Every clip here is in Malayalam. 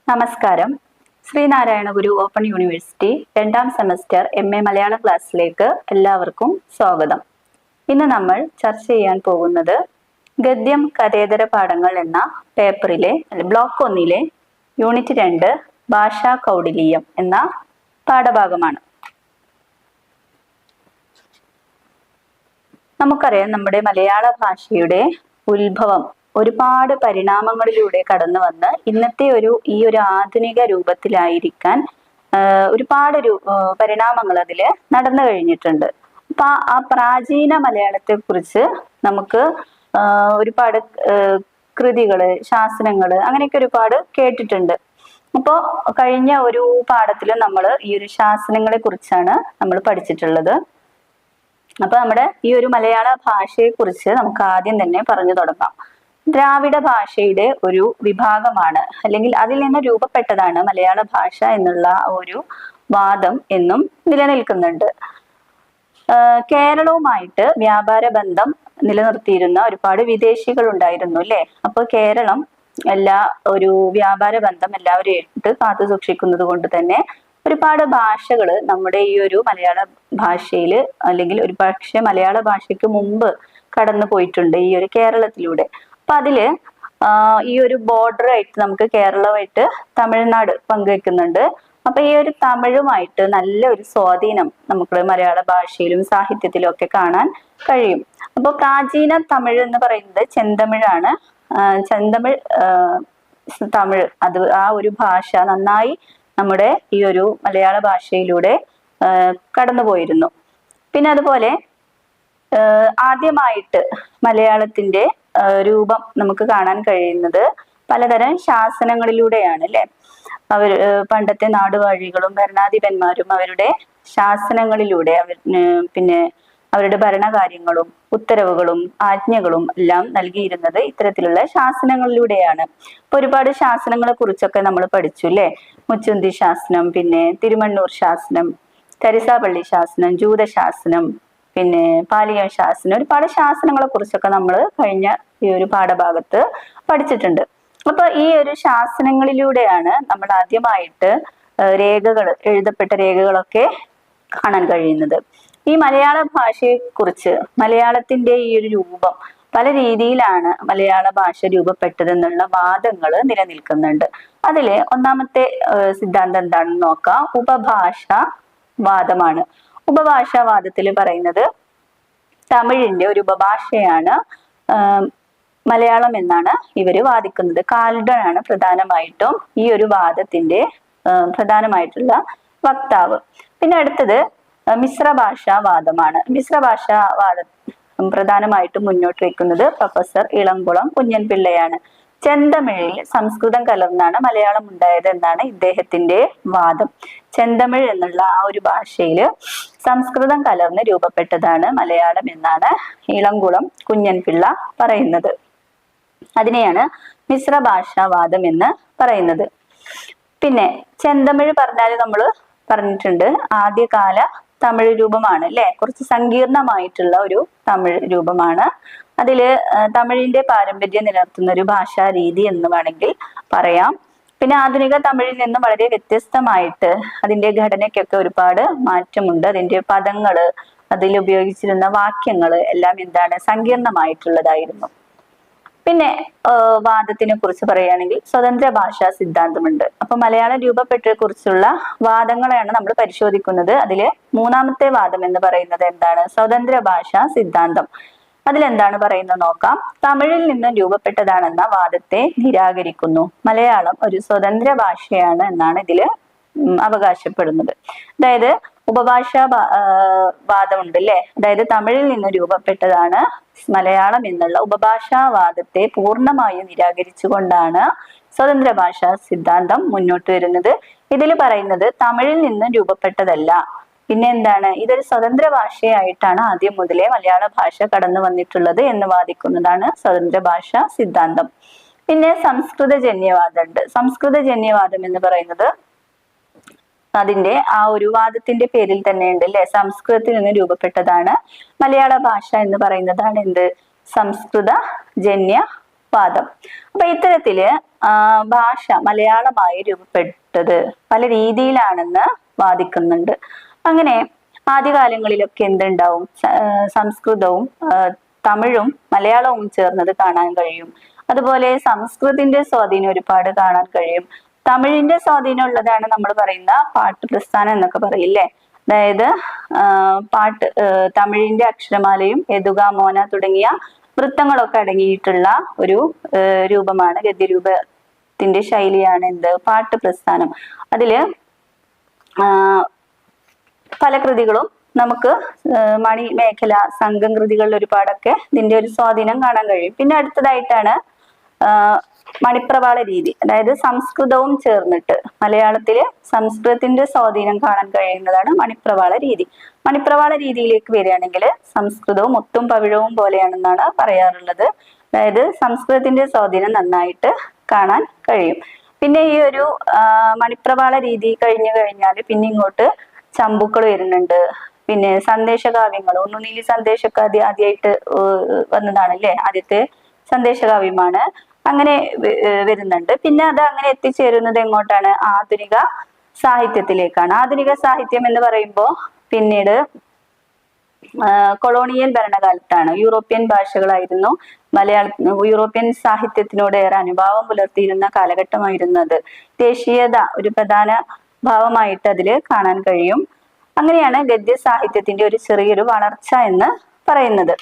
നമസ്കാരം. ശ്രീനാരായണ ഗുരു ഓപ്പൺ യൂണിവേഴ്സിറ്റി രണ്ടാം സെമസ്റ്റർ MA മലയാളം ക്ലാസ്സിലേക്ക് എല്ലാവർക്കും സ്വാഗതം. ഇന്ന് നമ്മൾ ചർച്ച ചെയ്യാൻ പോകുന്നത് ഗദ്യം കഥേതര പാഠങ്ങൾ എന്ന പേപ്പറിലെ ബ്ലോക്ക് 1 യൂണിറ്റ് 2 ഭാഷാ കൗടില്യം എന്ന പാഠഭാഗമാണ്. നമുക്കറിയാം, നമ്മുടെ മലയാള ഭാഷയുടെ ഉത്ഭവം ഒരുപാട് പരിണാമങ്ങളിലൂടെ കടന്നു വന്ന് ഇന്നത്തെ ഈ ഒരു ആധുനിക രൂപത്തിലായിരിക്കാൻ ഒരുപാട് പരിണാമങ്ങൾ അതിൽ നടന്നു കഴിഞ്ഞിട്ടുണ്ട്. അപ്പൊ ആ പ്രാചീന മലയാളത്തെ കുറിച്ച് നമുക്ക് ഒരുപാട് കൃതികള്, ശാസനങ്ങള് അങ്ങനെയൊക്കെ ഒരുപാട് കേട്ടിട്ടുണ്ട്. അപ്പോൾ കഴിഞ്ഞ ഒരു പാഠത്തിൽ നമ്മൾ ഈ ഒരു ശാസനങ്ങളെ കുറിച്ചാണ് നമ്മൾ പഠിച്ചിട്ടുള്ളത്. അപ്പൊ നമ്മുടെ ഈ ഒരു മലയാള ഭാഷയെ കുറിച്ച് നമുക്ക് ആദ്യം തന്നെ പറഞ്ഞു തുടങ്ങാം. ദ്രാവിഡ ഭാഷയുടെ ഒരു വിഭാഗമാണ്, അല്ലെങ്കിൽ അതിൽ നിന്ന് രൂപപ്പെട്ടതാണ് മലയാള ഭാഷ എന്നുള്ള ഒരു വാദം എന്നും നിലനിൽക്കുന്നുണ്ട്. കേരളവുമായിട്ട് വ്യാപാര ബന്ധം നിലനിർത്തിയിരുന്ന ഒരുപാട് വിദേശികൾ ഉണ്ടായിരുന്നു അല്ലെ. അപ്പൊ കേരളം ഒരു വ്യാപാര ബന്ധം എല്ലാവരെയായിട്ട് കാത്തു സൂക്ഷിക്കുന്നത് കൊണ്ട് തന്നെ ഒരുപാട് ഭാഷകൾ നമ്മുടെ ഈ ഒരു മലയാള ഭാഷയിൽ, അല്ലെങ്കിൽ ഒരു പക്ഷെ മലയാള ഭാഷയ്ക്ക് മുമ്പ് കടന്നു പോയിട്ടുണ്ട് ഈ ഒരു കേരളത്തിലൂടെ. അപ്പൊ അതില് ഈ ഒരു ബോർഡർ ആയിട്ട് നമുക്ക് കേരളമായിട്ട് തമിഴ്നാട് പങ്കുവെക്കുന്നുണ്ട്. അപ്പൊ ഈ ഒരു തമിഴുമായിട്ട് നല്ല ഒരു സ്വാധീനം നമുക്ക് മലയാള ഭാഷയിലും സാഹിത്യത്തിലും ഒക്കെ കാണാൻ കഴിയും. അപ്പൊ പ്രാചീന തമിഴ് എന്ന് പറയുന്നത് ചെന്തമിഴാണ്. ചെന്തമിഴ് തമിഴ് ആ ഒരു ഭാഷ നന്നായി നമ്മുടെ ഈ ഒരു മലയാള ഭാഷയിലൂടെ കടന്നുപോയിരുന്നു. പിന്നെ അതുപോലെ ആദ്യമായിട്ട് മലയാളത്തിന്റെ രൂപം നമുക്ക് കാണാൻ കഴിയുന്നത് പലതരം ശാസനങ്ങളിലൂടെയാണ് അല്ലെ. പണ്ടത്തെ നാടുവാഴികളും ഭരണാധിപന്മാരും അവരുടെ ശാസനങ്ങളിലൂടെ പിന്നെ അവരുടെ ഭരണകാര്യങ്ങളും ഉത്തരവുകളും ആജ്ഞകളും എല്ലാം നൽകിയിരുന്നത് ഇത്തരത്തിലുള്ള ശാസനങ്ങളിലൂടെയാണ്. ഇപ്പൊ ഒരുപാട് ശാസനങ്ങളെ കുറിച്ചൊക്കെ നമ്മൾ പഠിച്ചു അല്ലെ. മുച്ചുന്തി ശാസനം, പിന്നെ തിരുമണ്ണൂർ ശാസനം, തരിസാപ്പള്ളി ശാസനം, ജൂതശാസനം, പിന്നെ പാലിയം ശാസനം, ഒരുപാട് ശാസനങ്ങളെ കുറിച്ചൊക്കെ നമ്മൾ കഴിഞ്ഞ ഈ ഒരു പാഠഭാഗത്ത് പഠിച്ചിട്ടുണ്ട്. അപ്പൊ ഈ ഒരു ശാസനങ്ങളിലൂടെയാണ് നമ്മൾ ആദ്യമായിട്ട് എഴുതപ്പെട്ട രേഖകളൊക്കെ കാണാൻ കഴിയുന്നത്. ഈ മലയാള ഭാഷയെ കുറിച്ച്, മലയാളത്തിന്റെ ഈ ഒരു രൂപം പല രീതിയിലാണ് മലയാള ഭാഷ രൂപപ്പെട്ടതെന്നുള്ള വാദങ്ങൾ നിലനിൽക്കുന്നുണ്ട്. അതില് ഒന്നാമത്തെ സിദ്ധാന്തം എന്താണെന്ന് നോക്കാം. ഉപഭാഷാ വാദമാണ്. ഉപഭാഷാവാദത്തിൽ പറയുന്നത് തമിഴിന്റെ ഒരു ഉപഭാഷയാണ് മലയാളം എന്നാണ് ഇവര് വാദിക്കുന്നത്. കാൽഡൺ ആണ് പ്രധാനമായിട്ടും ഈ ഒരു വാദത്തിന്റെ പ്രധാനമായിട്ടുള്ള വക്താവ്. പിന്നെ അടുത്തത് മിശ്ര ഭാഷാവാദമാണ്. മിശ്ര ഭാഷാവാദം പ്രധാനമായിട്ടും മുന്നോട്ട് വയ്ക്കുന്നത് പ്രൊഫസർ ഇളംകുളം കുഞ്ഞൻപിള്ളയാണ്. ചെന്തമിഴിൽ സംസ്കൃതം കലർന്നാണ് മലയാളം ഉണ്ടായത് എന്നാണ് ഇദ്ദേഹത്തിന്റെ വാദം. ചെന്തമിഴ് എന്നുള്ള ആ ഒരു ഭാഷയിൽ സംസ്കൃതം കലർന്ന് രൂപപ്പെട്ടതാണ് മലയാളം എന്നാണ് ഇളംകുളം കുഞ്ഞൻപിള്ള പറയുന്നത്. അതിനെയാണ് മിശ്ര ഭാഷാവാദം എന്ന് പറയുന്നത്. പിന്നെ ചെന്തമിഴ് പറഞ്ഞാൽ നമ്മൾ പറഞ്ഞിട്ടുണ്ട് ആദ്യകാല തമിഴ് രൂപമാണ് അല്ലെ. കുറച്ച് സങ്കീർണമായിട്ടുള്ള ഒരു തമിഴ് രൂപമാണ്. അതില് തമിഴിന്റെ പാരമ്പര്യം നിലനിർത്തുന്ന ഒരു ഭാഷാ രീതി എന്ന് വേണമെങ്കിൽ പറയാം. പിന്നെ ആധുനിക തമിഴിൽ നിന്നും വളരെ വ്യത്യസ്തമായിട്ട് അതിന്റെ ഘടനയ്ക്കൊക്കെ ഒരുപാട് മാറ്റമുണ്ട്. അതിന്റെ പദങ്ങള്, അതിൽ ഉപയോഗിച്ചിരുന്ന വാക്യങ്ങള് എല്ലാം സങ്കീർണമായിട്ടുള്ളതായിരുന്നു. പിന്നെ വാദത്തിനെ കുറിച്ച് പറയുകയാണെങ്കിൽ സ്വതന്ത്ര ഭാഷാ സിദ്ധാന്തമുണ്ട്. അപ്പൊ മലയാളം രൂപപ്പെട്ടതിനെ കുറിച്ചുള്ള വാദങ്ങളെയാണ് നമ്മൾ പരിശോധിക്കുന്നത്. അതില് മൂന്നാമത്തെ വാദം എന്ന് പറയുന്നത് എന്താണ്? സ്വതന്ത്ര ഭാഷാ സിദ്ധാന്തം. അതിലെന്താണ് പറയുന്നത് നോക്കാം. തമിഴിൽ നിന്നും രൂപപ്പെട്ടതാണെന്ന വാദത്തെ നിരാകരിക്കുന്നു. മലയാളം ഒരു സ്വതന്ത്ര ഭാഷയാണ് എന്നാണ് ഇതില് അവകാശപ്പെടുന്നത്. അതായത് ഉപഭാഷാ വാദമുണ്ട് അല്ലെ. അതായത് തമിഴിൽ നിന്ന് രൂപപ്പെട്ടതാണ് മലയാളം എന്നുള്ള ഉപഭാഷാവാദത്തെ പൂർണ്ണമായും നിരാകരിച്ചുകൊണ്ടാണ് സ്വതന്ത്ര ഭാഷാ സിദ്ധാന്തം മുന്നോട്ട് വരുന്നത്. ഇതിൽ പറയുന്നത് തമിഴിൽ നിന്ന് രൂപപ്പെട്ടതല്ല, പിന്നെ ഇതൊരു സ്വതന്ത്ര ഭാഷയായിട്ടാണ് ആദ്യം മുതലേ മലയാള ഭാഷ കടന്നു വന്നിട്ടുള്ളത് എന്ന് വാദിക്കുന്നതാണ് സ്വതന്ത്ര ഭാഷാ സിദ്ധാന്തം. പിന്നെ സംസ്കൃത ജന്യവാദമുണ്ട്. സംസ്കൃത ജന്യവാദം എന്ന് പറയുന്നത് അതിന്റെ ആ ഒരു വാദത്തിന്റെ പേരിൽ തന്നെ ഉണ്ട് അല്ലെ. സംസ്കൃതത്തിൽ നിന്ന് രൂപപ്പെട്ടതാണ് മലയാള ഭാഷ എന്ന് പറയുന്നതാണ് സംസ്കൃത ജന്യ വാദം. അപ്പൊ ഇത്തരത്തില് ഭാഷ മലയാളമായി രൂപപ്പെട്ടത് പല രീതിയിലാണെന്ന് വാദിക്കുന്നുണ്ട്. അങ്ങനെ ആദ്യകാലങ്ങളിലൊക്കെ എന്തുണ്ടാവും, സംസ്കൃതവും തമിഴും മലയാളവും ചേർന്നത് കാണാൻ കഴിയും. അതുപോലെ സംസ്കൃതത്തിന്റെ സ്വാധീനം ഒരുപാട് കാണാൻ കഴിയും. തമിഴിന്റെ സ്വാധീനം ഉള്ളതാണ് നമ്മൾ പറയുന്ന പാട്ട് പ്രസ്ഥാനം എന്നൊക്കെ പറയില്ലേ. അതായത് തമിഴിന്റെ അക്ഷരമാലയും യദുഗ മോന തുടങ്ങിയ വൃത്തങ്ങളൊക്കെ അടങ്ങിയിട്ടുള്ള ഒരു രൂപമാണ്, ഗദ്യരൂപത്തിന്റെ ശൈലിയാണ് എന്ത്, പാട്ട് പ്രസ്ഥാനം. അതില് പല കൃതികളും നമുക്ക് മണിമേഖല, സംഘം കൃതികളിൽ ഒരുപാടൊക്കെ ഇതിന്റെ ഒരു സ്വാധീനം കാണാൻ കഴിയും. പിന്നെ അടുത്തതായിട്ടാണ് മണിപ്രവാള രീതി. അതായത് സംസ്കൃതവും ചേർന്നിട്ട് മലയാളത്തില് സംസ്കൃതത്തിന്റെ സ്വാധീനം കാണാൻ കഴിയുന്നതാണ് മണിപ്രവാള രീതി. മണിപ്രവാള രീതിയിലേക്ക് വരികയാണെങ്കിൽ സംസ്കൃതവും മുത്തും പവിഴവും പോലെയാണെന്നാണ് പറയാറുള്ളത്. അതായത് സംസ്കൃതത്തിന്റെ സ്വാധീനം നന്നായിട്ട് കാണാൻ കഴിയും. പിന്നെ ഈ ഒരു മണിപ്രവാള രീതി കഴിഞ്ഞു കഴിഞ്ഞാൽ പിന്നെ ഇങ്ങോട്ട് ചമ്പുക്കൾ വരുന്നുണ്ട്. പിന്നെ സന്ദേശകാവ്യങ്ങൾ, ഉണ്ണുനീലി സന്ദേശമൊക്കെ ആദ്യമായിട്ട് വന്നതാണല്ലേ, ആദ്യത്തെ സന്ദേശകാവ്യമാണ്. അങ്ങനെ വരുന്നുണ്ട്. പിന്നെ അത് അങ്ങനെ എത്തിച്ചേരുന്നത് എങ്ങോട്ടാണ്, ആധുനിക സാഹിത്യത്തിലേക്കാണ്. ആധുനിക സാഹിത്യം എന്ന് പറയുമ്പോൾ പിന്നീട് കൊളോണിയൽ ഭരണകാലത്താണ്. യൂറോപ്യൻ ഭാഷകളായിരുന്നു യൂറോപ്യൻ സാഹിത്യത്തിനോട് ഏറെ അനുഭാവം പുലർത്തിയിരുന്ന കാലഘട്ടമായിരുന്നത്. ദേശീയത ഒരു പ്രധാന ഭാവമായിട്ട് അതിൽ കാണാൻ കഴിയും. അങ്ങനെയാണ് ഗദ്യ സാഹിത്യത്തിന്റെ ഒരു ചെറിയൊരു വളർച്ച എന്ന് പറയുന്നത്.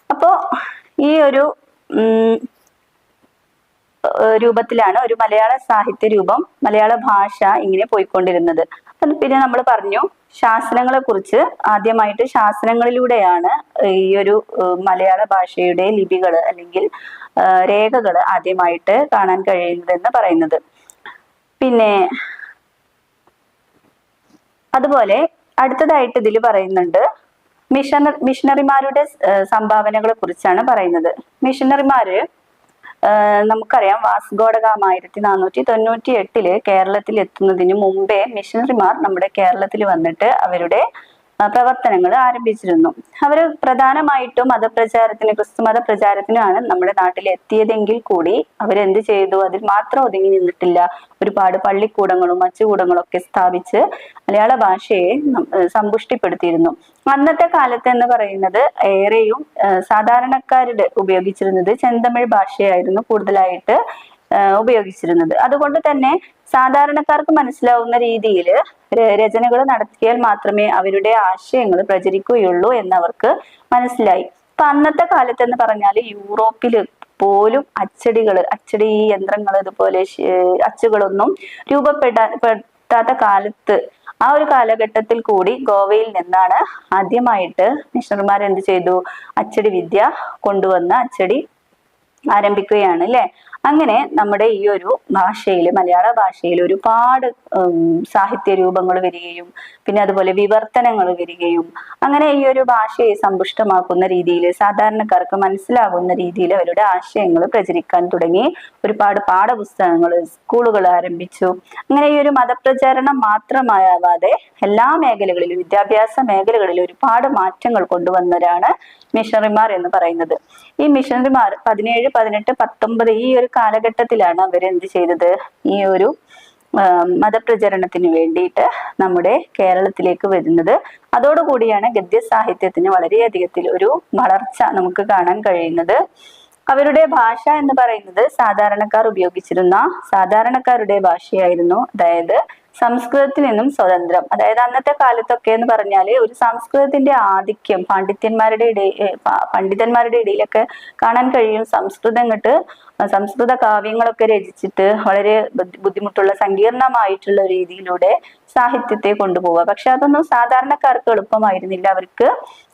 അപ്പോ ഈ ഒരു രൂപത്തിലാണ് ഒരു മലയാള സാഹിത്യ രൂപം, മലയാള ഭാഷ ഇങ്ങനെ പോയിക്കൊണ്ടിരുന്നത്. പിന്നെ നമ്മൾ പറഞ്ഞു ശാസനങ്ങളെ കുറിച്ച്. ആദ്യമായിട്ട് ശാസനങ്ങളിലൂടെയാണ് ഈ ഒരു മലയാള ഭാഷയുടെ ലിപികൾ അല്ലെങ്കിൽ രേഖകൾ ആദ്യമായിട്ട് കാണാൻ കഴിയുന്നതെന്ന് പറയുന്നത്. പിന്നെ അതുപോലെ അടുത്തതായിട്ട് ഇതിൽ പറയുന്നുണ്ട് മിഷണറിമാരുടെ സംഭാവനകളെ കുറിച്ചാണ് പറയുന്നത്. മിഷണറിമാര് നമുക്കറിയാം, വാസ്കോഡഗാമ 1498 കേരളത്തിൽ എത്തുന്നതിന് മുമ്പേ മിഷണറിമാർ നമ്മുടെ കേരളത്തിൽ വന്നിട്ട് അവരുടെ പ്രവർത്തനങ്ങൾ ആരംഭിച്ചിരുന്നു. അവർ പ്രധാനമായിട്ടും മതപ്രചാരത്തിന്, ക്രിസ്തു മത പ്രചാരത്തിനാണ് നമ്മുടെ നാട്ടിൽ എത്തിയതെങ്കിൽ കൂടി അവരെന്ത് ചെയ്തു, അതിൽ മാത്രം ഒതുങ്ങി നിന്നിട്ടില്ല. ഒരുപാട് പള്ളിക്കൂടങ്ങളും അച്ചുകൂടങ്ങളും ഒക്കെ സ്ഥാപിച്ച് മലയാള ഭാഷയെ സമ്പുഷ്ടിപ്പെടുത്തിയിരുന്നു. അന്നത്തെ കാലത്ത് എന്ന് പറയുന്നത് ഏറെയും സാധാരണക്കാരുടെ ഉപയോഗിച്ചിരുന്നത് ചെന്തമിഴ് ഭാഷയായിരുന്നു കൂടുതലായിട്ട് ഉപയോഗിച്ചിരുന്നത്. അതുകൊണ്ട് തന്നെ സാധാരണക്കാർക്ക് മനസ്സിലാവുന്ന രീതിയിൽ രചനകൾ നടത്തിയാൽ മാത്രമേ അവരുടെ ആശയങ്ങൾ പ്രചരിക്കുകയുള്ളൂ എന്നവർക്ക് മനസ്സിലായി. അപ്പൊ അന്നത്തെ കാലത്ത് എന്ന് പറഞ്ഞാൽ യൂറോപ്പിൽ പോലും അച്ചടി യന്ത്രങ്ങൾ, അതുപോലെ അച്ചുകളൊന്നും രൂപപ്പെടാത്ത കാലത്ത്, ആ ഒരു കാലഘട്ടത്തിൽ കൂടി ഗോവയിൽ നിന്നാണ് ആദ്യമായിട്ട് മിഷണറിമാർ എന്ത് ചെയ്തു, അച്ചടി വിദ്യ കൊണ്ടുവന്ന് അച്ചടി ആരംഭിക്കുകയാണ് അല്ലെ. അങ്ങനെ നമ്മുടെ ഈ ഒരു ഭാഷയിൽ, മലയാള ഭാഷയിൽ ഒരുപാട് സാഹിത്യ രൂപങ്ങൾ വരികയും പിന്നെ അതുപോലെ വിവർത്തനങ്ങൾ വരികയും അങ്ങനെ ഈ ഒരു ഭാഷയെ സമ്പുഷ്ടമാക്കുന്ന രീതിയിൽ, സാധാരണക്കാർക്ക് മനസ്സിലാകുന്ന രീതിയിൽ അവരുടെ ആശയങ്ങൾ പ്രചരിക്കാൻ തുടങ്ങി. ഒരുപാട് പാഠപുസ്തകങ്ങൾ, സ്കൂളുകൾ ആരംഭിച്ചു. അങ്ങനെ ഈ ഒരു മതപ്രചാരണം മാത്രമാവാതെ എല്ലാ മേഖലകളിലും, വിദ്യാഭ്യാസ മേഖലകളിലും ഒരുപാട് മാറ്റങ്ങൾ കൊണ്ടുവന്നവരാണ് മിഷണറിമാർ എന്ന് പറയുന്നത്. ഈ മിഷണറിമാർ 17, 18, 19 ഈ ഒരു കാലഘട്ടത്തിലാണ് അവരെന്ത് ചെയ്തത്, ഈ ഒരു മതപ്രചരണത്തിന് വേണ്ടിയിട്ട് നമ്മുടെ കേരളത്തിലേക്ക് വരുന്നത്. അതോടുകൂടിയാണ് ഗദ്യ സാഹിത്യത്തിന് വളരെയധികത്തിൽ ഒരു വളർച്ച നമുക്ക് കാണാൻ കഴിയുന്നത്. അവരുടെ ഭാഷ എന്ന് പറയുന്നത് സാധാരണക്കാരുടെ ഭാഷയായിരുന്നു. അതായത് സംസ്കൃതത്തിൽ നിന്നും സ്വതന്ത്രം. അതായത് അന്നത്തെ കാലത്തൊക്കെ എന്ന് പറഞ്ഞാല് ഒരു സംസ്കൃതത്തിന്റെ ആധിക്യം പണ്ഡിതന്മാരുടെ ഇടയിലൊക്കെ കാണാൻ കഴിയും. സംസ്കൃത കാവ്യങ്ങളൊക്കെ രചിച്ചിട്ട് വളരെ ബുദ്ധിമുട്ടുള്ള സങ്കീർണമായിട്ടുള്ള രീതിയിലൂടെ സാഹിത്യത്തെ കൊണ്ടുപോവുക. പക്ഷെ അതൊന്നും സാധാരണക്കാർക്ക് എളുപ്പമായിരുന്നില്ല. അവർക്ക്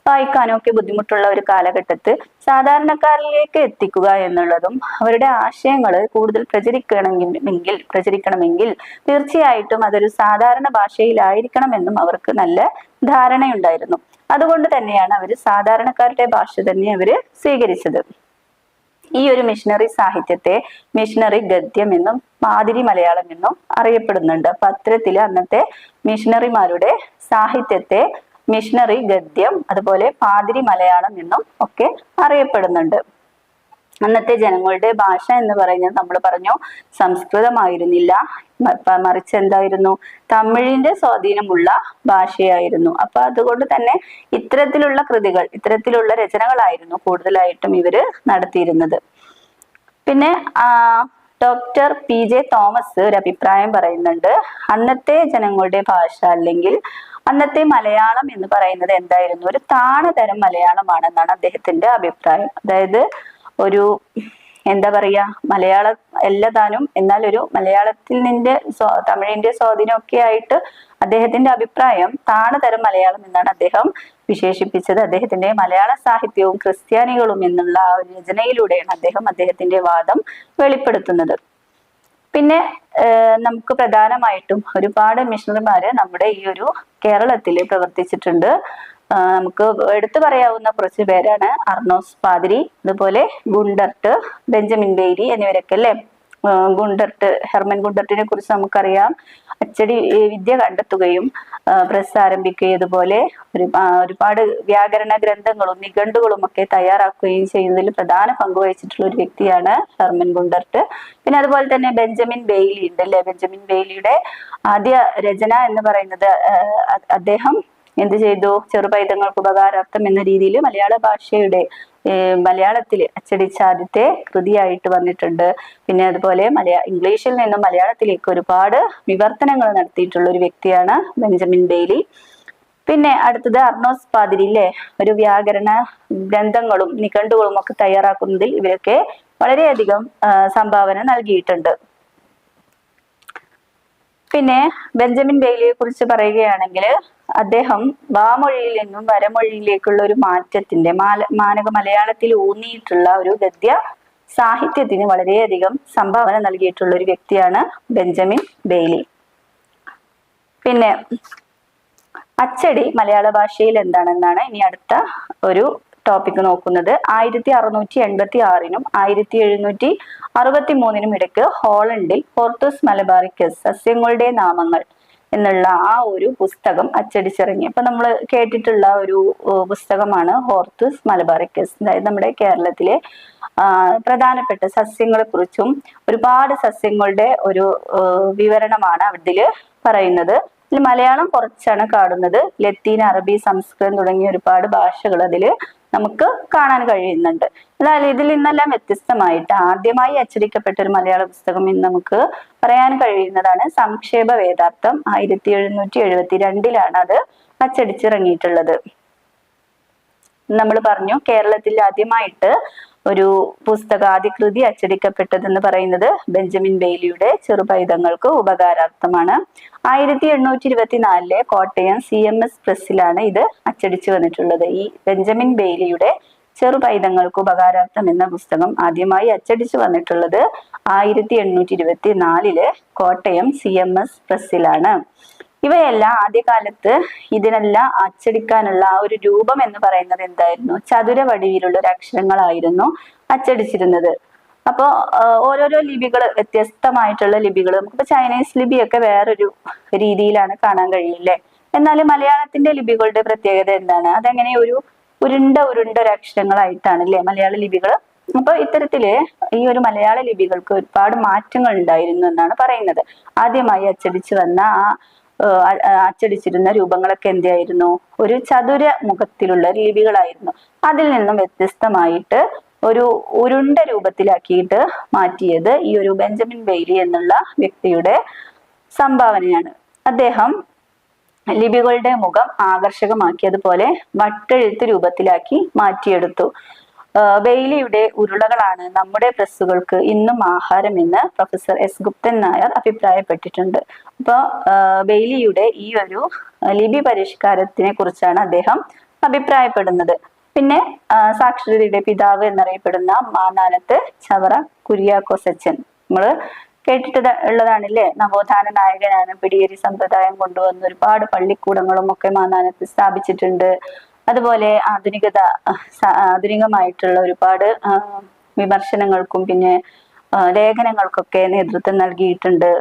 വായിക്കാനും ഒക്കെ ബുദ്ധിമുട്ടുള്ള ഒരു കാലഘട്ടത്ത് സാധാരണക്കാരിലേക്ക് എത്തിക്കുക എന്നുള്ളതും അവരുടെ ആശയങ്ങൾ കൂടുതൽ പ്രചരിക്കണമെങ്കിൽ തീർച്ചയായിട്ടും അതൊരു സാധാരണ ഭാഷയിലായിരിക്കണമെന്നും അവർക്ക് നല്ല ധാരണയുണ്ടായിരുന്നു. അതുകൊണ്ട് തന്നെയാണ് അവർ സാധാരണക്കാരുടെ ഭാഷ തന്നെ അവര് സ്വീകരിച്ചത്. ഈ ഒരു മിഷണറി സാഹിത്യത്തെ മിഷണറി ഗദ്യം എന്നും മാതിരി മലയാളം എന്നും അറിയപ്പെടുന്നുണ്ട്. അപ്പൊ അത്തരത്തില് അന്നത്തെ മിഷണറിമാരുടെ സാഹിത്യത്തെ മിഷണറി ഗദ്യം, അതുപോലെ പാതിരി മലയാളം എന്നും ഒക്കെ അറിയപ്പെടുന്നുണ്ട്. അന്നത്തെ ജനങ്ങളുടെ ഭാഷ എന്ന് പറയുന്നത് നമ്മൾ പറഞ്ഞു സംസ്കൃതമായിരുന്നില്ല, മറിച്ച് എന്തായിരുന്നു, തമിഴിന്റെ സ്വാധീനമുള്ള ഭാഷയായിരുന്നു. അപ്പൊ അതുകൊണ്ട് തന്നെ ഇത്തരത്തിലുള്ള കൃതികൾ, ഇത്തരത്തിലുള്ള രചനകളായിരുന്നു കൂടുതലായിട്ടും ഇവര് നടത്തിയിരുന്നത്. പിന്നെ ഡോക്ടർ PJ തോമസ് ഒരു അഭിപ്രായം പറയുന്നുണ്ട്. അന്നത്തെ ജനങ്ങളുടെ ഭാഷ അല്ലെങ്കിൽ അന്നത്തെ മലയാളം എന്ന് പറയുന്നത് എന്തായിരുന്നു, ഒരു താണതരം മലയാളമാണെന്നാണ് അദ്ദേഹത്തിന്റെ അഭിപ്രായം. അതായത് ഒരു എന്താ പറയാ, മലയാളം എല്ലാതാനും, എന്നാൽ ഒരു മലയാളത്തിൽ നിന്റെ തമിഴിന്റെ സ്വാധീനം ഒക്കെ ആയിട്ട് അദ്ദേഹത്തിന്റെ അഭിപ്രായം താണതരം മലയാളം എന്നാണ് അദ്ദേഹം വിശേഷിപ്പിച്ചത്. അദ്ദേഹത്തിന്റെ മലയാള സാഹിത്യവും ക്രിസ്ത്യാനികളും എന്നുള്ള ആ ഒരു രചനയിലൂടെയാണ് അദ്ദേഹം അദ്ദേഹത്തിന്റെ വാദം വെളിപ്പെടുത്തുന്നത്. പിന്നെ നമുക്ക് പ്രധാനമായിട്ടും ഒരുപാട് മിഷണറിമാര് നമ്മുടെ ഈ ഒരു കേരളത്തിൽ പ്രവർത്തിച്ചിട്ടുണ്ട്. നമുക്ക് എടുത്തു പറയാവുന്ന കുറച്ച് പേരാണ് അർണോസ് പാതിരി, അതുപോലെ ഗുണ്ടർട്ട്, ബെഞ്ചമിൻ ബെയ്ലി എന്നിവരൊക്കെ അല്ലെ. ഹെർമൻ ഗുണ്ടർട്ടിനെ കുറിച്ച് നമുക്കറിയാം. അച്ചടി വിദ്യ കണ്ടെത്തുകയും പ്രസ് ആരംഭിക്കുകയും അതുപോലെ ഒരുപാട് വ്യാകരണ ഗ്രന്ഥങ്ങളും നിഘണ്ടുകളും ഒക്കെ തയ്യാറാക്കുകയും ചെയ്യുന്നതിൽ പ്രധാന പങ്ക് വഹിച്ചിട്ടുള്ള ഒരു വ്യക്തിയാണ് ഹെർമൻ ഗുണ്ടർട്ട്. പിന്നെ അതുപോലെ തന്നെ ബെഞ്ചമിൻ ബെയ്ലി ഉണ്ട് അല്ലെ. ബെഞ്ചമിൻ ബെയ്ലിയുടെ ആദ്യ രചന എന്ന് പറയുന്നത് അദ്ദേഹം എന്ത് ചെയ്തു, ചെറുപൈതങ്ങൾക്ക് ഉപകാരാർത്ഥം എന്ന രീതിയിൽ മലയാള ഭാഷയുടെ മലയാളത്തിൽ അച്ചടിച്ച ആദ്യത്തെ കൃതിയായിട്ട് വന്നിട്ടുണ്ട്. പിന്നെ അതുപോലെ ഇംഗ്ലീഷിൽ നിന്നും മലയാളത്തിലേക്ക് ഒരുപാട് വിവർത്തനങ്ങൾ നടത്തിയിട്ടുള്ള ഒരു വ്യക്തിയാണ് ബെഞ്ചമിൻ ബെയ്ലി. പിന്നെ അടുത്തത് അർണോസ് പാതിരി അല്ലെ. ഒരു വ്യാകരണ ഗ്രന്ഥങ്ങളും നിഘണ്ടുകളും ഒക്കെ തയ്യാറാക്കുന്നതിൽ ഇവരൊക്കെ വളരെയധികം സംഭാവന നൽകിയിട്ടുണ്ട്. പിന്നെ ബെഞ്ചമിൻ ബെയ്ലിയെ കുറിച്ച് പറയുകയാണെങ്കിൽ അദ്ദേഹം വാമൊഴിയിൽ നിന്നും വരമൊഴിയിലേക്കുള്ള ഒരു മാറ്റത്തിന്റെ മാനക മലയാളത്തിൽ ഊന്നിയിട്ടുള്ള ഒരു ഗദ്യ സാഹിത്യത്തിന് വളരെയധികം സംഭാവന നൽകിയിട്ടുള്ള ഒരു വ്യക്തിയാണ് ബെഞ്ചമിൻ ബെയ്ലി. പിന്നെ അച്ചടി മലയാള ഭാഷയിൽ എന്താണെന്നാണ് ഇനി അടുത്ത ഒരു ടോപ്പിക് നോക്കുന്നത്. 1686-നും 1763-നും ഇടയ്ക്ക് ഹോളണ്ടിൽ ഹോർത്തൂസ് മലബാറിക്കസ് സസ്യങ്ങളുടെ നാമങ്ങൾ എന്നുള്ള ആ ഒരു പുസ്തകം അച്ചടിച്ചിറങ്ങി. അപ്പൊ നമ്മൾ കേട്ടിട്ടുള്ള ഒരു പുസ്തകമാണ് ഹോർത്തൂസ് മലബാറിക്കസ്. അതായത് നമ്മുടെ കേരളത്തിലെ പ്രധാനപ്പെട്ട സസ്യങ്ങളെ കുറിച്ചും ഒരുപാട് സസ്യങ്ങളുടെ ഒരു വിവരണമാണ് അതില് പറയുന്നത്. ഇതിൽ മലയാളം കുറച്ചാണ് കാണുന്നത്. ലത്തീൻ, അറബി, സംസ്കൃതം തുടങ്ങിയ ഒരുപാട് ഭാഷകൾ അതിൽ നമുക്ക് കാണാൻ കഴിയുന്നുണ്ട്. എന്നാൽ ഇതിൽ നിന്നെല്ലാം വ്യത്യസ്തമായിട്ട് ആദ്യമായി അച്ചടിക്കപ്പെട്ട ഒരു മലയാള പുസ്തകം എന്ന് നമുക്ക് പറയാൻ കഴിയുന്നതാണ് സംക്ഷേപ വേദാർത്ഥം. 1772 അത് അച്ചടിച്ചിറങ്ങിയിട്ടുള്ളത്. നമ്മൾ പറഞ്ഞു കേരളത്തിൽ ആദ്യമായിട്ട് ഒരു ആദ്യ കൃതി അച്ചടിക്കപ്പെട്ടതെന്ന് പറയുന്നത് ബെഞ്ചമിൻ ബെയ്ലിയുടെ ചെറുപൈതങ്ങൾക്ക് ഉപകാരാർത്ഥമാണ്. 1824 കോട്ടയം CMS പ്രസ്സിലാണ് ഇത് അച്ചടിച്ചു വന്നിട്ടുള്ളത്. ഈ ബെഞ്ചമിൻ ബെയ്ലിയുടെ ചെറുപൈതങ്ങൾക്ക് ഉപകാരാർത്ഥം എന്ന പുസ്തകം ആദ്യമായി അച്ചടിച്ചു വന്നിട്ടുള്ളത് 1824 കോട്ടയം CMS പ്രസ്സിലാണ്. ഇവയെല്ലാം ആദ്യകാലത്ത് ഇതിനെല്ലാം അച്ചടിക്കാനുള്ള ആ ഒരു രൂപം എന്ന് പറയുന്നത് എന്തായിരുന്നു, ചതുര വടിവിലുള്ള ഒരു അക്ഷരങ്ങളായിരുന്നു അച്ചടിച്ചിരുന്നത്. അപ്പോൾ ഓരോരോ ലിപികൾ, വ്യത്യസ്തമായിട്ടുള്ള ലിപികൾ, നമുക്കിപ്പോ ചൈനീസ് ലിപിയൊക്കെ വേറൊരു രീതിയിലാണ് കാണാൻ കഴിയില്ലേ. എന്നാൽ മലയാളത്തിന്റെ ലിപികളുടെ പ്രത്യേകത എന്താണ്, അതങ്ങനെ ഒരു ഉരുണ്ട ഒരു അക്ഷരങ്ങളായിട്ടാണ് അല്ലെ മലയാള ലിപികൾ. അപ്പൊ ഇത്തരത്തില് ഈ ഒരു മലയാള ലിപികൾക്ക് ഒരുപാട് മാറ്റങ്ങൾ ഉണ്ടായിരുന്നു എന്നാണ് പറയുന്നത്. ആദ്യമായി അച്ചടിച്ചു വന്ന അച്ചടിച്ചിരുന്ന രൂപങ്ങളൊക്കെ എന്തായിരുന്നു, ഒരു ചതുര മുഖത്തിലുള്ള ലിപികളായിരുന്നു. അതിൽ നിന്നും വ്യത്യസ്തമായിട്ട് ഒരു ഉരുണ്ട രൂപത്തിലാക്കിയിട്ട് മാറ്റിയത് ഈ ഒരു ബെഞ്ചമിൻ ബെയ്ലി എന്നുള്ള വ്യക്തിയുടെ സംഭാവനയാണ്. അദ്ദേഹം ലിപികളുടെ മുഖം ആകർഷകമാക്കി, അതുപോലെ വട്ടെഴുത്ത് രൂപത്തിലാക്കി മാറ്റിയെടുത്തു. ബെയ്ലിയുടെ ഉരുളകളാണ് നമ്മുടെ പ്രസ്സുകൾക്ക് ഇന്നും ആഹാരം എന്ന് പ്രൊഫസർ S. ഗുപ്തൻ നായർ അഭിപ്രായപ്പെട്ടിട്ടുണ്ട്. അപ്പോൾ ബെയ്ലിയുടെ ഈ ഒരു ലിപി പരിഷ്കാരത്തിനെ കുറിച്ചാണ് അദ്ദേഹം അഭിപ്രായപ്പെടുന്നത്. പിന്നെ സാക്ഷരതയുടെ പിതാവ് എന്നറിയപ്പെടുന്ന മാന്നാനത്ത് ചവറ കുര്യാക്കോസച്ചൻ നമ്മൾ കേട്ടിട്ട് ഉള്ളതാണല്ലേ. നവോത്ഥാന നായകനാണ്. പിടിയേരി സമ്പ്രദായം കൊണ്ടുവന്ന് ഒരുപാട് പള്ളിക്കൂടങ്ങളും ഒക്കെ മാന്നാനത്ത് സ്ഥാപിച്ചിട്ടുണ്ട്. അതുപോലെ ആധുനികമായിട്ടുള്ള ഒരുപാട് വിമർശനങ്ങൾക്കും പിന്നെ ലേഖനങ്ങൾക്കൊക്കെ നേതൃത്വം നൽകിയിട്ടുണ്ട്.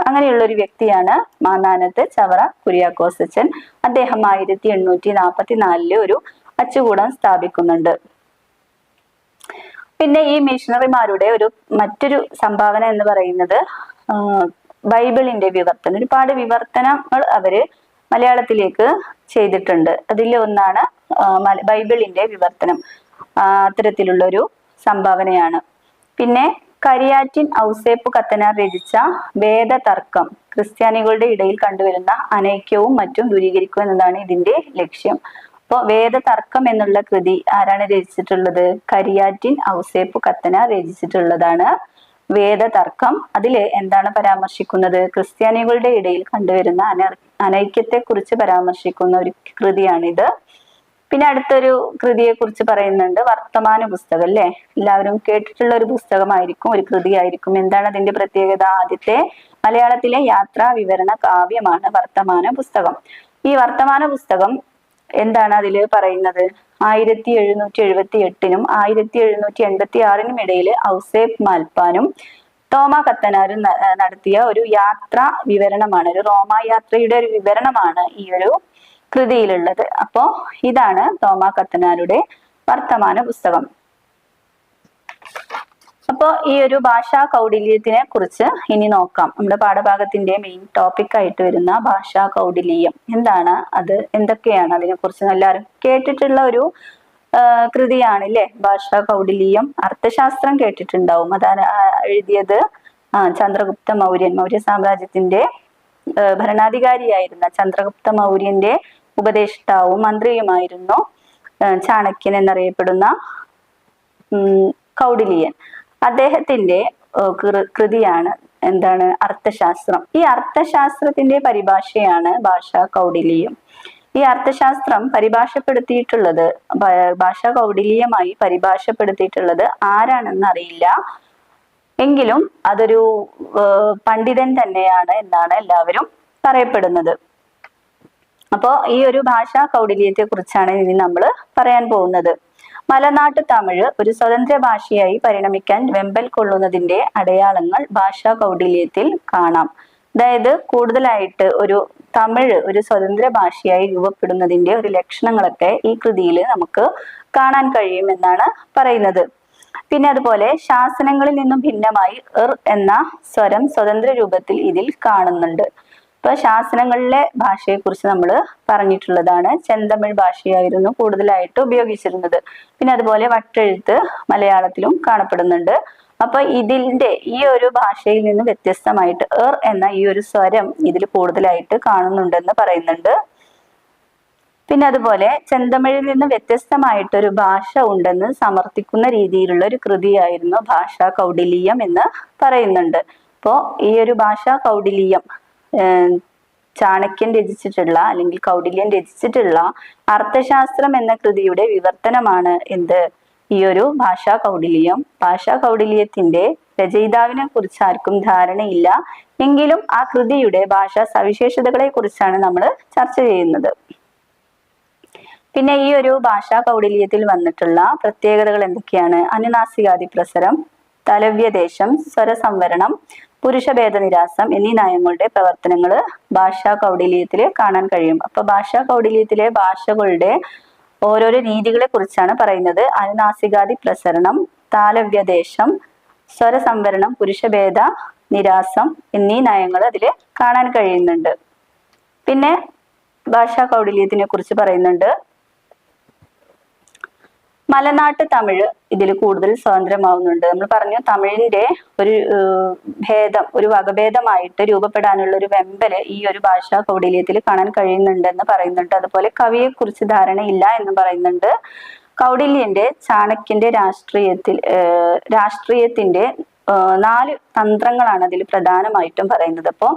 അങ്ങനെയുള്ള ഒരു വ്യക്തിയാണ് മാന്നാനത്ത് ചവറ കുര്യാക്കോസച്ചൻ. അദ്ദേഹം 1844 ഒരു അച്ചുകൂടം സ്ഥാപിക്കുന്നുണ്ട്. പിന്നെ ഈ മിഷണറിമാരുടെ മറ്റൊരു സംഭാവന എന്ന് പറയുന്നത് ബൈബിളിന്റെ വിവർത്തനം. ഒരുപാട് വിവർത്തനങ്ങൾ അവര് മലയാളത്തിലേക്ക് ചെയ്തിട്ടുണ്ട്. അതിൽ ഒന്നാണ് ബൈബിളിന്റെ വിവർത്തനം. അത്തരത്തിലുള്ള ഒരു സംഭാവനയാണ്. പിന്നെ കരിയാറ്റിൻ ഔസേപ്പ് കത്തനാർ രചിച്ച വേദതർക്കം ക്രിസ്ത്യാനികളുടെ ഇടയിൽ കണ്ടുവരുന്ന അനൈക്യവും മറ്റും ദൂരീകരിക്കുക എന്നതാണ് ഇതിന്റെ ലക്ഷ്യം. അപ്പോൾ വേദതർക്കം എന്നുള്ള കൃതി ആരാണ് രചിച്ചിട്ടുള്ളത്? കരിയാറ്റിൻ ഔസേപ്പ് കത്തനാർ രചിച്ചിട്ടുള്ളതാണ് വേദതർക്കം. അതില് എന്താണ് പരാമർശിക്കുന്നത്? ക്രിസ്ത്യാനികളുടെ ഇടയിൽ കണ്ടുവരുന്ന അനൈക്യത്തെ കുറിച്ച് പരാമർശിക്കുന്ന ഒരു കൃതിയാണിത്. പിന്നെ അടുത്തൊരു കൃതിയെ കുറിച്ച് പറയുന്നുണ്ട്, വർത്തമാന പുസ്തകം. അല്ലെ, എല്ലാവരും കേട്ടിട്ടുള്ള ഒരു പുസ്തകമായിരിക്കും, ഒരു കൃതിയായിരിക്കും. എന്താണ് അതിന്റെ പ്രത്യേകത? ആദ്യത്തെ മലയാളത്തിലെ യാത്രാ വിവരണ കാവ്യമാണ് വർത്തമാന പുസ്തകം. ഈ വർത്തമാന പുസ്തകം എന്താണ് അതിൽ പറയുന്നത്? 1778 1786 ഇടയിൽ ഔസേപ്പ് മാൽപ്പാനും തോമാ കത്തനാരും നടത്തിയ ഒരു യാത്രാ വിവരണമാണ്, ഒരു റോമാ യാത്രയുടെ ഒരു വിവരണമാണ് ഈ ഒരു കൃതിയിലുള്ളത്. അപ്പോ ഇതാണ് തോമാ കത്തനാരുടെ വർത്തമാന പുസ്തകം. അപ്പോ ഈ ഒരു ഭാഷാ കൗടില്യത്തിനെ കുറിച്ച് ഇനി നോക്കാം. നമ്മുടെ പാഠഭാഗത്തിന്റെ മെയിൻ ടോപ്പിക് ആയിട്ട് വരുന്ന ഭാഷാ കൗടില്യം എന്താണ്, അത് എന്തൊക്കെയാണ്, അതിനെ കുറിച്ച് എല്ലാവരും കേട്ടിട്ടുള്ള ഒരു കൃതിയാണ് അല്ലെ ഭാഷാ കൗടില്യം. അർത്ഥശാസ്ത്രം കേട്ടിട്ടുണ്ടാവും. അതാണ് എഴുതിയത് ചന്ദ്രഗുപ്ത മൗര്യൻ. മൗര്യ സാമ്രാജ്യത്തിന്റെ ഭരണാധികാരിയായിരുന്ന ചന്ദ്രഗുപ്ത മൗര്യന്റെ ഉപദേഷ്ടാവും മന്ത്രിയുമായിരുന്നു ചാണക്യൻ എന്നറിയപ്പെടുന്ന കൗടില്യൻ. അദ്ദേഹത്തിന്റെ കൃതിയാണ് എന്താണ്? അർത്ഥശാസ്ത്രം. ഈ അർത്ഥശാസ്ത്രത്തിന്റെ പരിഭാഷയാണ് ഭാഷാ കൗടില്യം. ഈ അർത്ഥശാസ്ത്രം പരിഭാഷപ്പെടുത്തിയിട്ടുള്ളത്, ഭാഷാ കൗടില്യമായി പരിഭാഷപ്പെടുത്തിയിട്ടുള്ളത് ആരാണെന്ന് അറിയില്ല, എങ്കിലും അതൊരു പണ്ഡിതൻ തന്നെയാണ് എന്നാണ് എല്ലാവരും പറയപ്പെടുന്നത്. അപ്പോ ഈ ഒരു ഭാഷാ കൗടില്യത്തെ കുറിച്ചാണ് ഇനി നമ്മൾ പറയാൻ പോകുന്നത്. മലനാട്ടു തമിഴ് ഒരു സ്വതന്ത്ര ഭാഷയായി പരിണമിക്കാൻ വെമ്പൽ കൊള്ളുന്നതിന്റെ അടയാളങ്ങൾ ഭാഷാ കൗടില്യത്തിൽ കാണാം. അതായത് കൂടുതലായിട്ട് ഒരു തമിഴ് ഒരു സ്വതന്ത്ര ഭാഷയായി രൂപപ്പെടുന്നതിന്റെ ഒരു ലക്ഷണങ്ങളൊക്കെ ഈ കൃതിയിൽ നമുക്ക് കാണാൻ കഴിയുമെന്നാണ് പറയുന്നത്. പിന്നെ അതുപോലെ ശാസനങ്ങളിൽ നിന്നും ഭിന്നമായി എന്ന സ്വരം സ്വതന്ത്ര രൂപത്തിൽ ഇതിൽ കാണുന്നുണ്ട്. ഇപ്പൊ ശാസനങ്ങളിലെ ഭാഷയെ കുറിച്ച് നമ്മൾ പറഞ്ഞിട്ടുള്ളതാണ്. ചെന്തമിഴ് ഭാഷയായിരുന്നു കൂടുതലായിട്ട് ഉപയോഗിച്ചിരുന്നത്. പിന്നെ അതുപോലെ വട്ടെഴുത്ത് മലയാളത്തിലും കാണപ്പെടുന്നുണ്ട്. അപ്പൊ ഇതിന്റെ ഈ ഒരു ഭാഷയിൽ നിന്ന് വ്യത്യസ്തമായിട്ട് എന്ന ഈ ഒരു സ്വരം ഇതിൽ കൂടുതലായിട്ട് കാണുന്നുണ്ടെന്ന് പറയുന്നുണ്ട്. പിന്നെ അതുപോലെ ചെന്തമിഴിൽ നിന്ന് വ്യത്യസ്തമായിട്ടൊരു ഭാഷ ഉണ്ടെന്ന് സമർത്ഥിക്കുന്ന രീതിയിലുള്ള ഒരു കൃതിയായിരുന്നു ഭാഷാ കൗടില്യം എന്ന് പറയുന്നുണ്ട്. അപ്പോ ഈ ഒരു ഭാഷാ കൗടില്യം ചാണക്യൻ രചിച്ചിട്ടുള്ള അല്ലെങ്കിൽ കൗടില്യൻ രചിച്ചിട്ടുള്ള അർത്ഥശാസ്ത്രം എന്ന കൃതിയുടെ വിവർത്തനമാണ് എന്ത്? ഈ ഒരു ഭാഷാ കൗടില്യം. ഭാഷാ കൗടില്യത്തിന്റെ രചയിതാവിനെ കുറിച്ച് ആർക്കും ധാരണയില്ല, എങ്കിലും ആ കൃതിയുടെ ഭാഷാ സവിശേഷതകളെ കുറിച്ചാണ് നമ്മൾ ചർച്ച ചെയ്യുന്നത്. പിന്നെ ഈ ഒരു ഭാഷാ കൗടില്യത്തിൽ വന്നിട്ടുള്ള പ്രത്യേകതകൾ എന്തൊക്കെയാണ്? അനുനാസികാദി പ്രസരം, തലവ്യദേശം, സ്വരസംവരണം, പുരുഷഭേദ നിരാസം എന്നീ നയങ്ങളുടെ പ്രവർത്തനങ്ങൾ ഭാഷാ കൗടില്യത്തിൽ കാണാൻ കഴിയും. അപ്പൊ ഭാഷാ കൗടില്യത്തിലെ ഭാഷകളുടെ ഓരോരോ രീതികളെ കുറിച്ചാണ് പറയുന്നത്. അനുനാസികാദി പ്രസരണം, താലവ്യദേശം, സ്വരസംവരണം, പുരുഷഭേദ നിരാസം എന്നീ നയങ്ങൾ അതിൽ കാണാൻ കഴിയുന്നുണ്ട്. പിന്നെ ഭാഷാ കൗടില്യത്തിനെ കുറിച്ച് പറയുന്നുണ്ട്. മലനാട്ട് തമിഴ് ഇതിൽ കൂടുതൽ സ്വതന്ത്രമാവുന്നുണ്ട്. നമ്മൾ പറഞ്ഞു തമിഴിന്റെ ഒരു ഭേദം, ഒരു വകഭേദമായിട്ട് രൂപപ്പെടാനുള്ള ഒരു വെമ്പല് ഈ ഒരു ഭാഷാ കൗടില്യത്തിൽ കാണാൻ കഴിയുന്നുണ്ടെന്ന് പറയുന്നുണ്ട്. അതുപോലെ കവിയെ കുറിച്ച് ധാരണയില്ല എന്ന് പറയുന്നുണ്ട്. കൗടില്യന്റെ ചാണക്യന്റെ രാഷ്ട്രീയത്തിന്റെ 4 തന്ത്രങ്ങളാണ് അതിൽ പ്രധാനമായിട്ടും പറയുന്നത്. അപ്പോ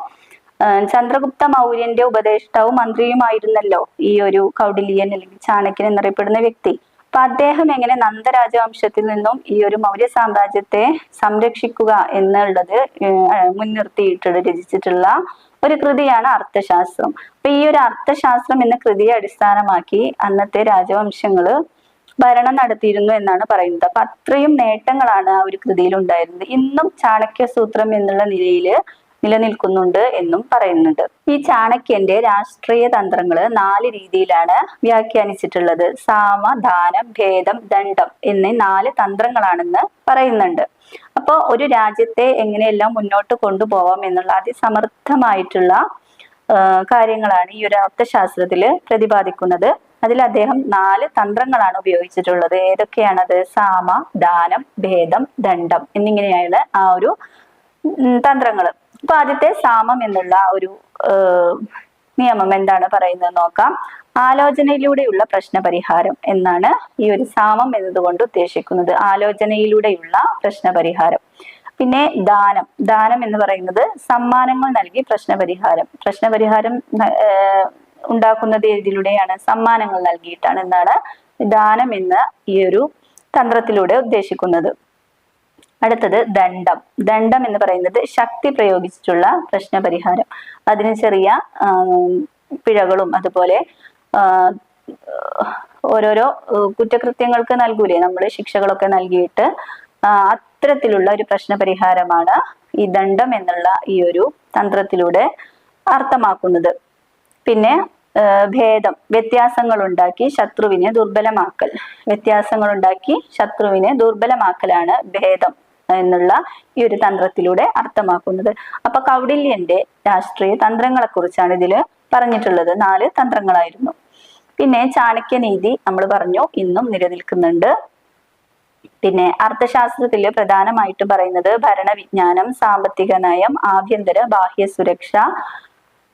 ചന്ദ്രഗുപ്ത മൗര്യന്റെ ഉപദേഷ്ടാവും മന്ത്രിയുമായിരുന്നല്ലോ ഈ ഒരു കൗടില്യൻ അല്ലെങ്കിൽ ചാണക്യൻ എന്നറിയപ്പെടുന്ന വ്യക്തി. അപ്പൊ അദ്ദേഹം എങ്ങനെ നന്ദരാജവംശത്തിൽ നിന്നും ഈ ഒരു മൗര്യ സാമ്രാജ്യത്തെ സംരക്ഷിക്കുക എന്നുള്ളത് മുൻനിർത്തിയിട്ട് രചിച്ചിട്ടുള്ള ഒരു കൃതിയാണ് അർത്ഥശാസ്ത്രം. അപ്പൊ ഈ ഒരു അർത്ഥശാസ്ത്രം എന്ന കൃതിയെ അടിസ്ഥാനമാക്കി അന്നത്തെ രാജവംശങ്ങള് ഭരണം നടത്തിയിരുന്നു എന്നാണ് പറയുന്നത്. അപ്പൊ അത്രയും നേട്ടങ്ങളാണ് ആ ഒരു കൃതിയിൽ ഉണ്ടായിരുന്നത്. ഇന്നും ചാണക്യ സൂത്രം എന്നുള്ള നിലയിൽ നിലനിൽക്കുന്നുണ്ട് എന്നും പറയുന്നുണ്ട്. ഈ ചാണക്യന്റെ രാഷ്ട്രീയ തന്ത്രങ്ങള് 4 രീതിയിലാണ് വ്യാഖ്യാനിച്ചിട്ടുള്ളത്. സാമ, ദാനം, ഭേദം, ദണ്ഡം എന്നീ 4 തന്ത്രങ്ങളാണെന്ന് പറയുന്നുണ്ട്. അപ്പോ ഒരു രാജ്യത്തെ എങ്ങനെയെല്ലാം മുന്നോട്ട് കൊണ്ടുപോവാം എന്നുള്ള അതിസമർത്ഥമായിട്ടുള്ള കാര്യങ്ങളാണ് ഈ ഒരു അർത്ഥശാസ്ത്രത്തില് പ്രതിപാദിക്കുന്നത്. അതിൽ അദ്ദേഹം 4 തന്ത്രങ്ങളാണ് ഉപയോഗിച്ചിട്ടുള്ളത്. ഏതൊക്കെയാണത്? സാമ, ദാനം, ഭേദം, ദണ്ഡം എന്നിങ്ങനെയാണ് ആ ഒരു തന്ത്രങ്ങൾ. അപ്പൊ ആദ്യത്തെ സാമം എന്നുള്ള ഒരു നിയമം എന്താണ് പറയുന്നത് നോക്കാം. ആലോചനയിലൂടെയുള്ള പ്രശ്നപരിഹാരം എന്നാണ് ഈ ഒരു സാമം എന്നതുകൊണ്ട് ഉദ്ദേശിക്കുന്നത്. ആലോചനയിലൂടെയുള്ള പ്രശ്നപരിഹാരം. പിന്നെ ദാനം എന്ന് പറയുന്നത് സമ്മാനങ്ങൾ നൽകി പ്രശ്നപരിഹാരം ഉണ്ടാക്കുന്നത് ഇതിലൂടെയാണ്, സമ്മാനങ്ങൾ നൽകിയിട്ടാണ്. എന്താണ് ദാനം എന്ന ഈ ഒരു തന്ത്രത്തിലൂടെ ഉദ്ദേശിക്കുന്നത്. അടുത്തത് ദണ്ഡം എന്ന് പറയുന്നത് ശക്തി പ്രയോഗിച്ചിട്ടുള്ള പ്രശ്നപരിഹാരം. അതിന് ചെറിയ പിഴകളും അതുപോലെ ഓരോരോ കുറ്റകൃത്യങ്ങൾക്ക് നൽകൂലേ നമ്മൾ ശിക്ഷകളൊക്കെ നൽകിയിട്ട്, അത്തരത്തിലുള്ള ഒരു പ്രശ്നപരിഹാരമാണ് ഈ ദണ്ഡം എന്നുള്ള ഈ ഒരു തന്ത്രത്തിലൂടെ അർത്ഥമാക്കുന്നത്. പിന്നെ ഭേദം, വ്യത്യാസങ്ങൾ ഉണ്ടാക്കി ശത്രുവിനെ ദുർബലമാക്കലാണ് ഭേദം എന്നുള്ള ഈ ഒരു തന്ത്രത്തിലൂടെ അർത്ഥമാക്കുന്നത്. അപ്പൊ കൗടില്യന്റെ രാഷ്ട്രീയ തന്ത്രങ്ങളെ കുറിച്ചാണ് ഇതില് പറഞ്ഞിട്ടുള്ളത്. 4 തന്ത്രങ്ങളായിരുന്നു. പിന്നെ ചാണക്യനീതി നമ്മൾ പറഞ്ഞു, ഇന്നും നിലനിൽക്കുന്നുണ്ട്. പിന്നെ അർത്ഥശാസ്ത്രത്തില് പ്രധാനമായിട്ടും പറയുന്നത് ഭരണവിജ്ഞാനം, സാമ്പത്തിക നയം, ആഭ്യന്തര ബാഹ്യ സുരക്ഷ,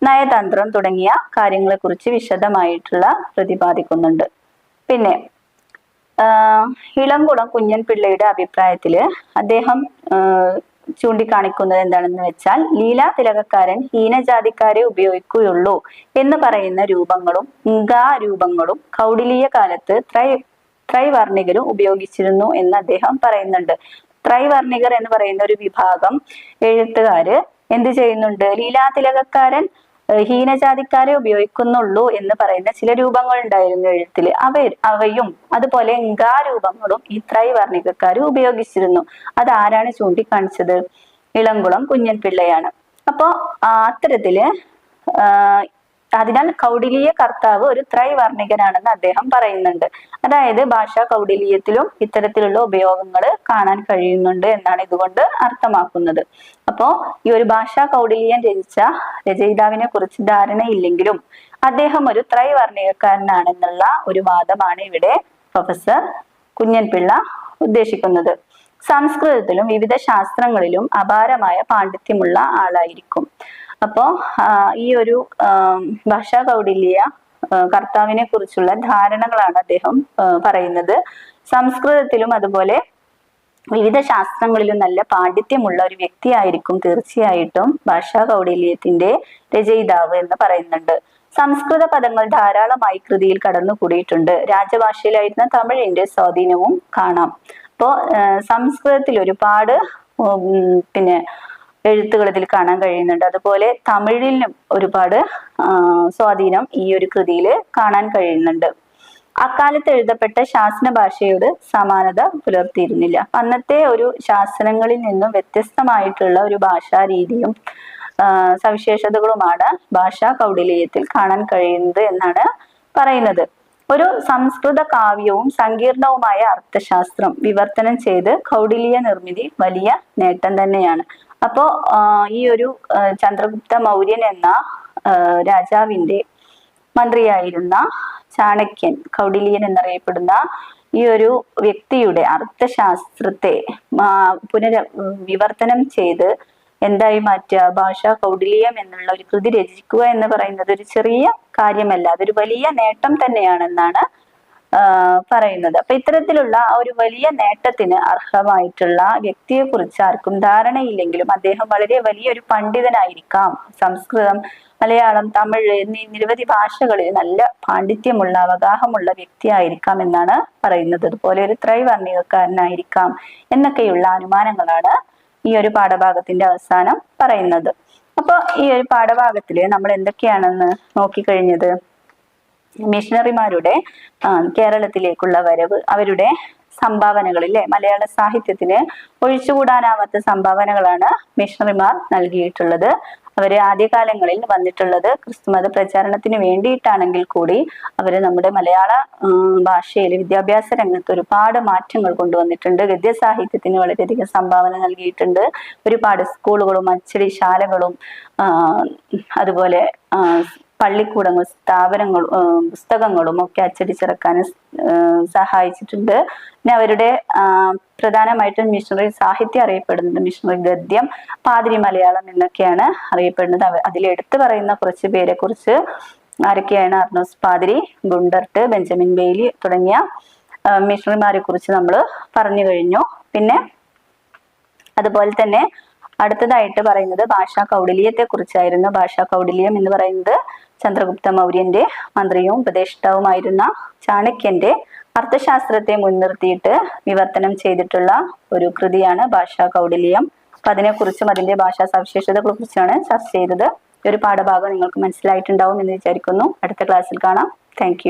നയതന്ത്രം തുടങ്ങിയ കാര്യങ്ങളെ കുറിച്ച് വിശദമായിട്ടുള്ള പ്രതിപാദിക്കുന്നുണ്ട്. പിന്നെ ഇളംകുളം കുഞ്ഞൻ പിള്ളയുടെ അഭിപ്രായത്തില് അദ്ദേഹം ചൂണ്ടിക്കാണിക്കുന്നത് എന്താണെന്ന് വെച്ചാൽ, ലീലാതിലകക്കാരൻ ഹീനജാതിക്കാരെ ഉപയോഗിക്കുകയുള്ളൂ എന്ന് പറയുന്ന രൂപങ്ങളും രൂപങ്ങളും കൗടിലീയ കാലത്ത് ത്രൈവർണികരും ഉപയോഗിച്ചിരുന്നു എന്ന് അദ്ദേഹം പറയുന്നുണ്ട്. ത്രൈവർണികർ എന്ന് പറയുന്ന ഒരു വിഭാഗം എഴുത്തുകാര് എന്ത് ചെയ്യുന്നുണ്ട്? ലീലാതിലകക്കാരൻ ഹീനജാതിക്കാരെ ഉപയോഗിക്കുന്നുള്ളൂ എന്ന് പറയുന്ന ചില രൂപങ്ങൾ ഉണ്ടായിരുന്നു എഴുത്തില്. അവയും അതുപോലെ രൂപങ്ങളും ഈ ത്രൈവർണികക്കാര് ഉപയോഗിച്ചിരുന്നു. അതാരാണ് ചൂണ്ടിക്കാണിച്ചത്? ഇളംകുളം കുഞ്ഞൻ പിള്ളയാണ്. അപ്പോ അത്തരത്തില് അതിനാൽ കൗടിലീയ കർത്താവ് ഒരു ത്രൈവർണികനാണെന്ന് അദ്ദേഹം പറയുന്നുണ്ട്. അതായത് ഭാഷാ കൗടിലീയത്തിലും ഇത്തരത്തിലുള്ള ഉപയോഗങ്ങൾ കാണാൻ കഴിയുന്നുണ്ട് എന്നാണ് ഇതുകൊണ്ട് അർത്ഥമാക്കുന്നത്. അപ്പോ ഈ ഒരു ഭാഷാ കൗടിലീയം രചിച്ച രചയിതാവിനെ കുറിച്ച് ധാരണയില്ലെങ്കിലും അദ്ദേഹം ഒരു ത്രൈവർണികക്കാരനാണെന്നുള്ള ഒരു വാദമാണ് ഇവിടെ പ്രൊഫസർ കുഞ്ഞൻപിള്ള ഉദ്ദേശിക്കുന്നത്. സംസ്കൃതത്തിലും വിവിധ ശാസ്ത്രങ്ങളിലും അപാരമായ പാണ്ഡിത്യമുള്ള ആളായിരിക്കും. അപ്പോ ഈ ഒരു ഭാഷാ കൗടില്യ കർത്താവിനെ കുറിച്ചുള്ള ധാരണകളാണ് അദ്ദേഹം പറയുന്നത്. സംസ്കൃതത്തിലും അതുപോലെ വിവിധ ശാസ്ത്രങ്ങളിലും നല്ല പാണ്ഡിത്യമുള്ള ഒരു വ്യക്തിയായിരിക്കും തീർച്ചയായിട്ടും ഭാഷാ കൗടില്യത്തിന്റെ രചയിതാവ് എന്ന് പറയുന്നുണ്ട്. സംസ്കൃത പദങ്ങൾ ധാരാളമായി കൃതിയിൽ കടന്നുകൂടിയിട്ടുണ്ട്. രാജഭാഷയിലായിരുന്ന തമിഴിന്റെ സ്വാധീനവും കാണാം. അപ്പോ സംസ്കൃതത്തിൽ ഒരുപാട് പിന്നെ എഴുത്തുകൾ ഇതിൽ കാണാൻ കഴിയുന്നുണ്ട്. അതുപോലെ തമിഴിലും ഒരുപാട് സ്വാധീനം ഈ ഒരു കൃതിയിൽ കാണാൻ കഴിയുന്നുണ്ട്. അക്കാലത്ത് എഴുതപ്പെട്ട ശാസന ഭാഷയോട് സമാനത പുലർത്തിയിരുന്നില്ല. അന്നത്തെ ഒരു ശാസനങ്ങളിൽ നിന്നും വ്യത്യസ്തമായിട്ടുള്ള ഒരു ഭാഷാ രീതിയും സവിശേഷതകളുമാണ് ഭാഷാ കൗടില്യത്തിൽ കാണാൻ കഴിയുന്നത് എന്നാണ് പറയുന്നത്. ഒരു സംസ്കൃത കാവ്യവും സങ്കീർണവുമായ അർത്ഥശാസ്ത്രം വിവർത്തനം ചെയ്ത് കൗടില്യ നിർമ്മിതി വലിയ നേട്ടം തന്നെയാണ്. അപ്പോ ഈ ഒരു ചന്ദ്രഗുപ്ത മൗര്യൻ എന്ന രാജാവിന്റെ മന്ത്രിയായിരുന്ന ചാണക്യൻ, കൗടില്യൻ എന്നറിയപ്പെടുന്ന ഈ ഒരു വ്യക്തിയുടെ അർത്ഥശാസ്ത്രത്തെ വിവർത്തനം ചെയ്ത് എന്തായി മാറ്റുക? ഭാഷാ കൗടില്യം എന്നുള്ള ഒരു കൃതി രചിക്കുക എന്ന് പറയുന്നത് ഒരു ചെറിയ കാര്യമല്ല, അതൊരു വലിയ നേട്ടം തന്നെയാണെന്നാണ് പറയുന്നത്. അപ്പൊ ഇത്തരത്തിലുള്ള ഒരു വലിയ നേട്ടത്തിന് അർഹമായിട്ടുള്ള വ്യക്തിയെ കുറിച്ച് ആർക്കും ധാരണയില്ലെങ്കിലും അദ്ദേഹം വളരെ വലിയൊരു പണ്ഡിതനായിരിക്കാം. സംസ്കൃതം, മലയാളം, തമിഴ് എന്നീ നിരവധി ഭാഷകളിൽ നല്ല പാണ്ഡിത്യമുള്ള അവഗാഹമുള്ള വ്യക്തിയായിരിക്കാം എന്നാണ് പറയുന്നത്. അതുപോലെ ഒരു ത്രൈവർണികക്കാരനായിരിക്കാം എന്നൊക്കെയുള്ള അനുമാനങ്ങളാണ് ഈ ഒരു പാഠഭാഗത്തിന്റെ അവസാനം പറയുന്നത്. അപ്പൊ ഈ ഒരു പാഠഭാഗത്തില് നമ്മൾ എന്തൊക്കെയാണെന്ന് നോക്കിക്കഴിഞ്ഞത്, മിഷണറിമാരുടെ കേരളത്തിലേക്കുള്ള വരവ്, അവരുടെ സംഭാവനകൾ ഇല്ലേ, മലയാള സാഹിത്യത്തിന് ഒഴിച്ചുകൂടാനാവാത്ത സംഭാവനകളാണ് മിഷണറിമാർ നൽകിയിട്ടുള്ളത്. അവര് ആദ്യകാലങ്ങളിൽ വന്നിട്ടുള്ളത് ക്രിസ്തുമത പ്രചാരണത്തിന് വേണ്ടിയിട്ടാണെങ്കിൽ കൂടി അവര് നമ്മുടെ മലയാള ഭാഷയിൽ വിദ്യാഭ്യാസ രംഗത്ത് ഒരുപാട് മാറ്റങ്ങൾ കൊണ്ടുവന്നിട്ടുണ്ട്. ഗദ്യ സാഹിത്യത്തിന് വളരെയധികം സംഭാവന നൽകിയിട്ടുണ്ട്. ഒരുപാട് സ്കൂളുകളും അച്ചടിശാലകളും അതുപോലെ പള്ളിക്കൂടങ്ങൾ, സ്ഥാപനങ്ങളും പുസ്തകങ്ങളും ഒക്കെ അച്ചടിച്ചിറക്കാൻ സഹായിച്ചിട്ടുണ്ട്. പിന്നെ അവരുടെ പ്രധാനമായിട്ടും മിഷണറി സാഹിത്യം അറിയപ്പെടുന്നത് മിഷണറി ഗദ്യം, പാതിരി മലയാളം എന്നൊക്കെയാണ് അറിയപ്പെടുന്നത്. അതിലെടുത്തു പറയുന്ന കുറച്ച് പേരെ കുറിച്ച് ആരൊക്കെയാണ്? അർണോസ് പാതിരി, ഗുണ്ടർട്ട്, ബെഞ്ചമിൻ ബെയ്ലി തുടങ്ങിയ മിഷണറിമാരെ കുറിച്ച് നമ്മൾ പറഞ്ഞു കഴിഞ്ഞു. പിന്നെ അതുപോലെ തന്നെ അടുത്തതായിട്ട് പറയുന്നത് ഭാഷാ കൗടില്യത്തെ കുറിച്ചായിരുന്നു. ഭാഷാ കൗടില്യം എന്ന് പറയുന്നത് ചന്ദ്രഗുപ്ത മൗര്യന്റെ മന്ത്രിയും ഉപദേഷ്ടാവുമായിരുന്ന ചാണക്യന്റെ അർത്ഥശാസ്ത്രത്തെ മുൻനിർത്തിയിട്ട് വിവർത്തനം ചെയ്തിട്ടുള്ള ഒരു കൃതിയാണ് ഭാഷാ കൗടില്യം. അപ്പൊ അതിനെക്കുറിച്ചും അതിന്റെ ഭാഷാ സവിശേഷതകളെ കുറിച്ചാണ് ചർച്ച ചെയ്തത്. ഒരു പാഠഭാഗം നിങ്ങൾക്ക് മനസ്സിലായിട്ടുണ്ടാവും എന്ന് വിചാരിക്കുന്നു. അടുത്ത ക്ലാസ്സിൽ കാണാം. താങ്ക്